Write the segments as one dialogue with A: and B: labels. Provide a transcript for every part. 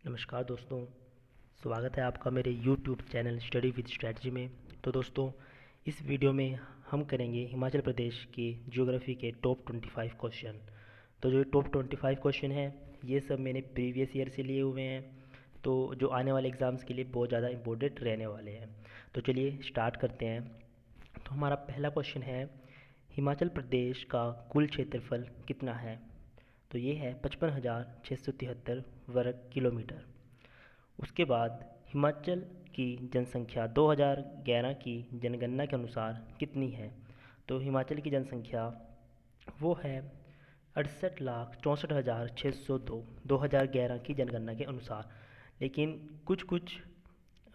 A: नमस्कार दोस्तों। स्वागत है आपका मेरे YouTube channel study with strategy में। तो दोस्तों, इस वीडियो में हम करेंगे हिमाचल प्रदेश के ज्योग्राफी के टॉप 25 क्वेश्चन। तो जो टॉप 25 क्वेश्चन हैं ये सब मैंने प्रीवियस ईयर से लिए हुए हैं, तो जो आने वाले एग्ज़ाम्स के लिए बहुत ज़्यादा इम्पोर्टेंट रहने वाले हैं। तो चलिए स्टार्ट करते हैं। तो हमारा पहला क्वेश्चन है, हिमाचल प्रदेश का कुल क्षेत्रफल कितना है? तो ये है 55,673 वर्ग किलोमीटर। उसके बाद हिमाचल की जनसंख्या 2011 की जनगणना के अनुसार कितनी है? तो हिमाचल की जनसंख्या वो है 68,64,602 2011 की जनगणना के अनुसार। लेकिन कुछ कुछ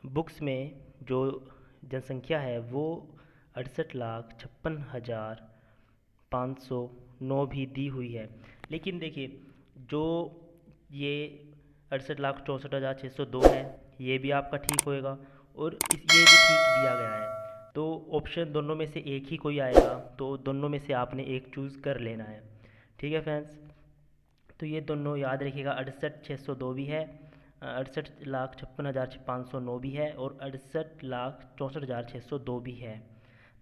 A: बुक्स में जो जनसंख्या है वो 68,56,509 भी दी हुई है। लेकिन देखिए, जो ये 68,64,602 है ये भी आपका ठीक होएगा, और ये भी ठीक दिया गया है। तो ऑप्शन दोनों में से एक ही कोई आएगा, तो दोनों में से आपने एक चूज़ कर लेना है। ठीक है फ्रेंड्स, तो ये दोनों याद रखिएगा, 68,602 भी है, 68,56,509 भी है, और 68,64,602 भी है।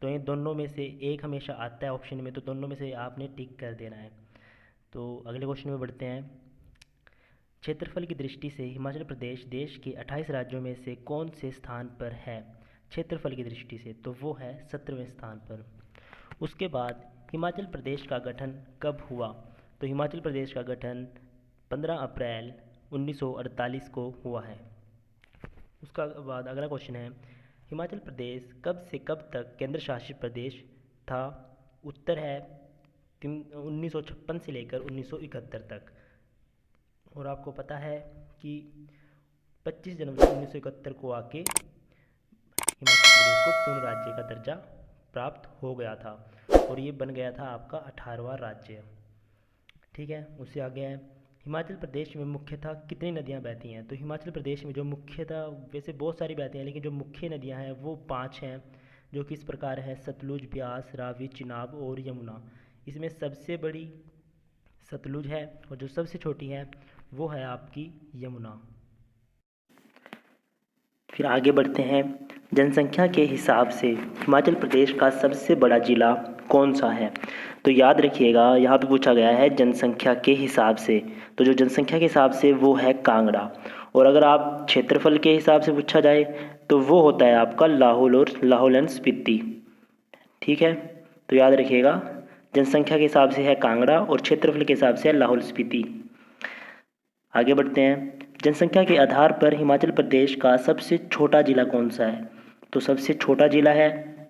A: तो इन दोनों में से एक हमेशा आता है ऑप्शन में, तो दोनों में से आपने टिक कर देना है। तो अगले क्वेश्चन में बढ़ते हैं। क्षेत्रफल की दृष्टि से हिमाचल प्रदेश देश के 28 राज्यों में से कौन से स्थान पर है? क्षेत्रफल की दृष्टि से तो वो है 17वें स्थान पर। उसके बाद हिमाचल प्रदेश का गठन कब हुआ? तो हिमाचल प्रदेश का गठन 15 अप्रैल 1948 को हुआ है। उसका बाद अगला क्वेश्चन है, हिमाचल प्रदेश कब से कब तक केंद्र शासित प्रदेश था? उत्तर है 1956 से लेकर 1971 तक। और आपको पता है कि 25 जनवरी 1971 को आके हिमाचल प्रदेश को पूर्ण राज्य का दर्जा प्राप्त हो गया था, और ये बन गया था आपका 18वां राज्य। ठीक है, उससे आगे है, हिमाचल प्रदेश में मुख्यतः कितनी नदियाँ बहती हैं? तो हिमाचल प्रदेश में जो मुख्यतः, वैसे बहुत सारी बहती हैं, लेकिन जो मुख्य नदियाँ हैं वो 5 हैं, जो कि इस प्रकार है: सतलुज, ब्यास, रावी, चिनाब और यमुना। इसमें सबसे बड़ी सतलुज है, और जो सबसे छोटी है वो है आपकी यमुना। फिर आगे बढ़ते हैं। जनसंख्या के हिसाब से हिमाचल प्रदेश का सबसे बड़ा ज़िला कौन सा है? तो याद रखिएगा, यहाँ पे पूछा गया है जनसंख्या के हिसाब से, तो जो जनसंख्या के हिसाब से वो है कांगड़ा। और अगर आप क्षेत्रफल के हिसाब से पूछा जाए तो वो होता है आपका लाहौल और लाहौल एंड स्पीति। ठीक है, तो याद रखिएगा, जनसंख्या के हिसाब से है कांगड़ा और क्षेत्रफल के हिसाब से है लाहौल स्पीति। आगे बढ़ते हैं। जनसंख्या के आधार पर हिमाचल प्रदेश का सबसे छोटा जिला कौन सा है? तो सबसे छोटा जिला है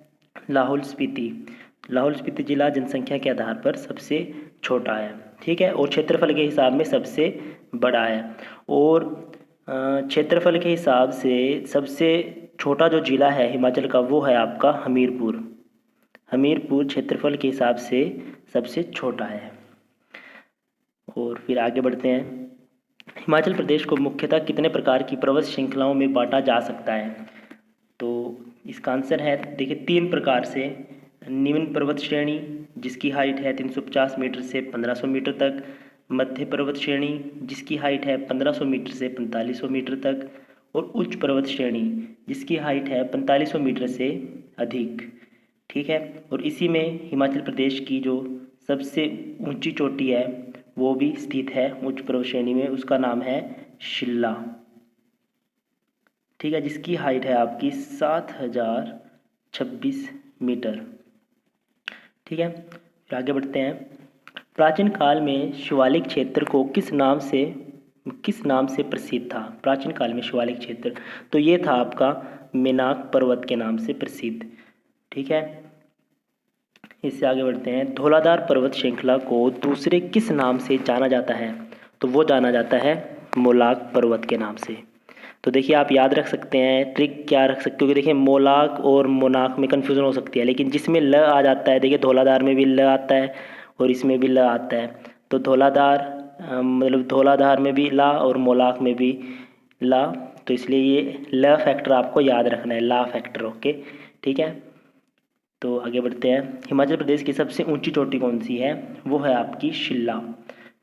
A: लाहौल स्पीति। लाहौल स्पीति जिला जनसंख्या के आधार पर सबसे छोटा है। ठीक है, और क्षेत्रफल के हिसाब में सबसे बड़ा है। और क्षेत्रफल के हिसाब से सबसे छोटा जो जिला है हिमाचल का वो है आपका हमीरपुर। हमीरपुर क्षेत्रफल के हिसाब से सबसे छोटा है। और फिर आगे बढ़ते हैं। हिमाचल प्रदेश को मुख्यतः कितने प्रकार की पर्वत श्रृंखलाओं में बांटा जा सकता है? तो इसका आंसर है, देखिए, 3 प्रकार से। निम्न पर्वत श्रेणी जिसकी हाइट है 350 मीटर से 1500 मीटर तक, मध्य पर्वत श्रेणी जिसकी हाइट है 1500 मीटर से 4500 मीटर तक, और उच्च पर्वत श्रेणी जिसकी हाइट है 4500 मीटर से अधिक। ठीक है, और इसी में हिमाचल प्रदेश की जो सबसे ऊंची चोटी है वो भी स्थित है उच्च पर्वत श्रेणी में, उसका नाम है शिल्ला। ठीक है, जिसकी हाइट है आपकी 7026 मीटर। ठीक है, फिर आगे बढ़ते हैं। प्राचीन काल में शिवालिक क्षेत्र को किस नाम से प्रसिद्ध था? प्राचीन काल में शिवालिक क्षेत्र, तो ये था आपका मेनाक पर्वत के नाम से प्रसिद्ध। ठीक है, इससे आगे बढ़ते हैं। धौलाधार पर्वत श्रृंखला को दूसरे किस नाम से जाना जाता है? तो वो जाना जाता है मोलाक पर्वत के नाम से। तो देखिए, आप याद रख सकते हैं, ट्रिक क्या रख सकते हो कि देखिए, मोलाक और मोनाक में कन्फ्यूज़न हो सकती है, लेकिन जिसमें ल आ जाता है, देखिए धौलाधार में भी ल आता है और इसमें भी ल आता है। तो धौलाधार मतलब धौलाधार में भी ला और मोलाक में भी ला, तो इसलिए ये ल फैक्टर आपको याद रखना है, ला फैक्टर। ओके, ठीक है, तो आगे बढ़ते हैं। हिमाचल प्रदेश की सबसे ऊंची चोटी कौन सी है? वो है आपकी शिल्ला।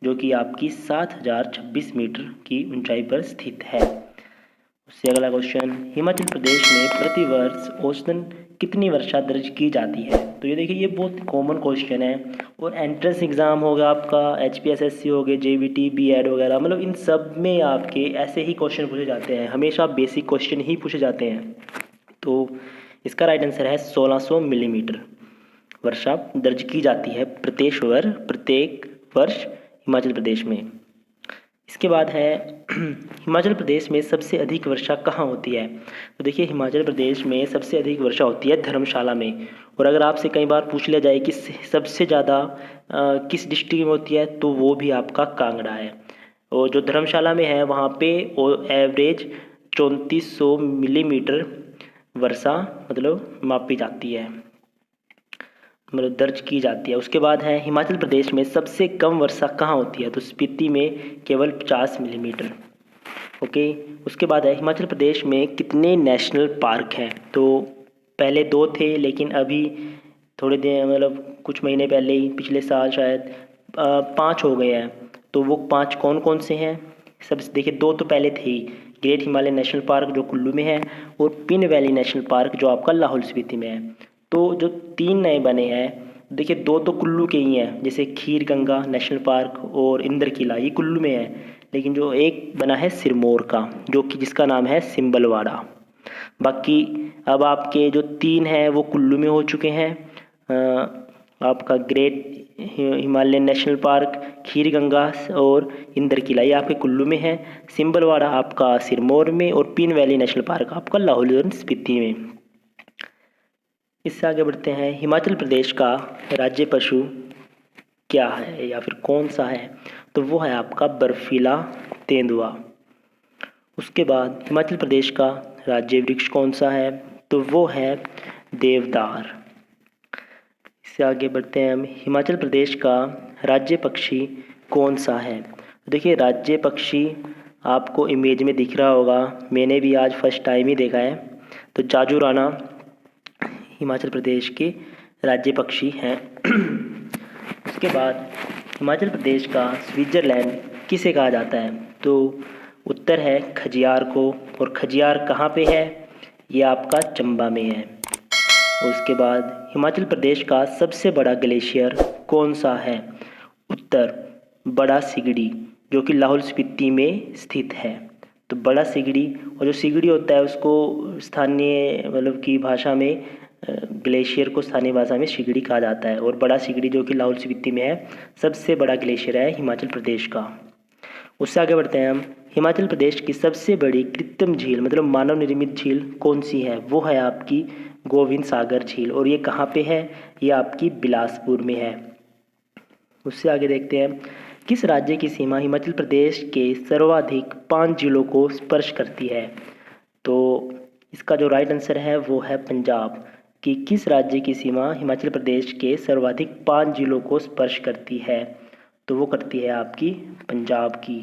A: जो कि आपकी 7026 मीटर की ऊंचाई पर स्थित है। उससे अगला क्वेश्चन, हिमाचल प्रदेश में प्रतिवर्ष औसतन कितनी वर्षा दर्ज की जाती है? तो ये देखिए, ये बहुत कॉमन क्वेश्चन है और एंट्रेंस एग्ज़ाम होगा आपका, HPSSC हो गए, JVT, BEd वगैरह, मतलब इन सब में आपके ऐसे ही क्वेश्चन पूछे जाते हैं, हमेशा बेसिक क्वेश्चन ही पूछे जाते हैं। तो इसका राइट आंसर है 1600 मिलीमीटर वर्षा दर्ज की जाती है प्रत्येक वर्ष हिमाचल प्रदेश में। इसके बाद है हिमाचल प्रदेश में सबसे अधिक वर्षा कहाँ होती है? तो देखिए, हिमाचल प्रदेश में सबसे अधिक वर्षा होती है धर्मशाला में। और अगर आपसे कई बार पूछ लिया जाए कि सबसे ज़्यादा किस डिस्ट्रिक्ट में होती है, तो वो भी आपका कांगड़ा है। और जो धर्मशाला में है वहाँ पे एवरेज 3400 मिलीमीटर वर्षा मतलब मापी जाती है, मतलब दर्ज की जाती है। उसके बाद है हिमाचल प्रदेश में सबसे कम वर्षा कहाँ होती है? तो स्पीति में केवल 50 मिलीमीटर। ओके। उसके बाद है हिमाचल प्रदेश में कितने नेशनल पार्क हैं? तो पहले 2 थे, लेकिन अभी थोड़े दिन मतलब कुछ महीने पहले ही, पिछले साल शायद 5 हो गए हैं। तो वो 5 कौन कौन से हैं? सब देखिए, 2 तो पहले थे ही, ग्रेट हिमालय नेशनल पार्क जो कुल्लू में है, और पिन वैली नेशनल पार्क जो आपका लाहौल स्पीति में है। तो जो 3 नए बने हैं, देखिए 2 तो कुल्लू के ही हैं, जैसे खीर गंगा नेशनल पार्क और इंद्र किला, ये कुल्लू में है। लेकिन जो एक बना है सिरमौर का, जो कि जिसका नाम है सिंबलवाड़ा। बाकी अब आपके जो 3 हैं वो कुल्लू में हो चुके हैं। आपका ग्रेट हिमालय नेशनल पार्क, खीर गंगा और इंद्र किला, ये आपके कुल्लू में है। सिंबलवाड़ा आपका सिरमौर में, और पिन वैली नेशनल पार्क आपका लाहौल स्पीति में। इससे आगे बढ़ते हैं, हिमाचल प्रदेश का राज्य पशु क्या है या फिर कौन सा है? तो वो है आपका बर्फीला तेंदुआ। उसके बाद हिमाचल प्रदेश का राज्य वृक्ष कौन सा है? तो वो है देवदार। इससे आगे बढ़ते हैं हम, हिमाचल प्रदेश का राज्य पक्षी कौन सा है? देखिए, राज्य पक्षी आपको इमेज में दिख रहा होगा, मैंने भी आज फर्स्ट टाइम ही देखा है। तो जाजूराना हिमाचल प्रदेश के राज्य पक्षी हैं। उसके बाद हिमाचल प्रदेश का स्विट्ज़रलैंड किसे कहा जाता है? तो उत्तर है खजियार को, और खजियार कहाँ पे है? ये आपका चंबा में है। उसके बाद हिमाचल प्रदेश का सबसे बड़ा ग्लेशियर कौन सा है? उत्तर बड़ा सिगड़ी, जो कि लाहौल स्पीति में स्थित है। तो बड़ा सिगड़ी, और जो सिगड़ी होता है उसको स्थानीय मतलब की भाषा में, ग्लेशियर को स्थानीय भाषा में सिगड़ी कहा जाता है। और बड़ा सिगड़ी जो कि लाहौल स्पीति में है, सबसे बड़ा ग्लेशियर है हिमाचल प्रदेश का। उससे आगे बढ़ते हैं हम, हिमाचल प्रदेश की सबसे बड़ी कृत्रिम झील मतलब मानव निर्मित झील कौन सी है? वो है आपकी गोविंद सागर झील, और ये कहाँ पे है? ये आपकी बिलासपुर में है। उससे आगे देखते हैं, किस राज्य की सीमा हिमाचल प्रदेश के सर्वाधिक 5 जिलों को स्पर्श करती है? तो इसका जो राइट आंसर है वो है पंजाब। कि किस राज्य की सीमा हिमाचल प्रदेश के सर्वाधिक 5 जिलों को स्पर्श करती है? तो वो करती है आपकी पंजाब की।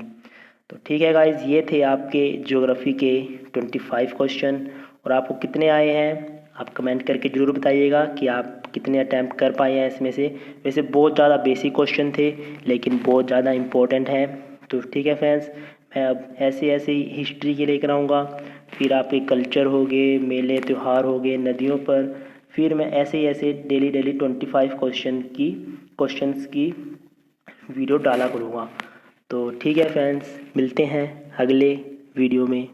A: तो ठीक है गाइज, ये थे आपके ज्योग्राफी के 25 क्वेश्चन। और आपको कितने आए हैं आप कमेंट करके ज़रूर बताइएगा कि आप कितने अटैम्प्ट कर पाए हैं इसमें से। वैसे बहुत ज़्यादा बेसिक क्वेश्चन थे, लेकिन बहुत ज़्यादा इम्पोर्टेंट हैं। तो ठीक है फ्रेंड्स, मैं अब ऐसे ऐसे ही हिस्ट्री के लेकर आऊँगा, फिर आपके कल्चर हो गए, मेले त्यौहार हो गए नदियों पर, फिर मैं ऐसे ही ऐसे डेली 25 क्वेश्चंस की वीडियो डाला करूँगा। तो ठीक है फ्रेंड्स, मिलते हैं अगले वीडियो में।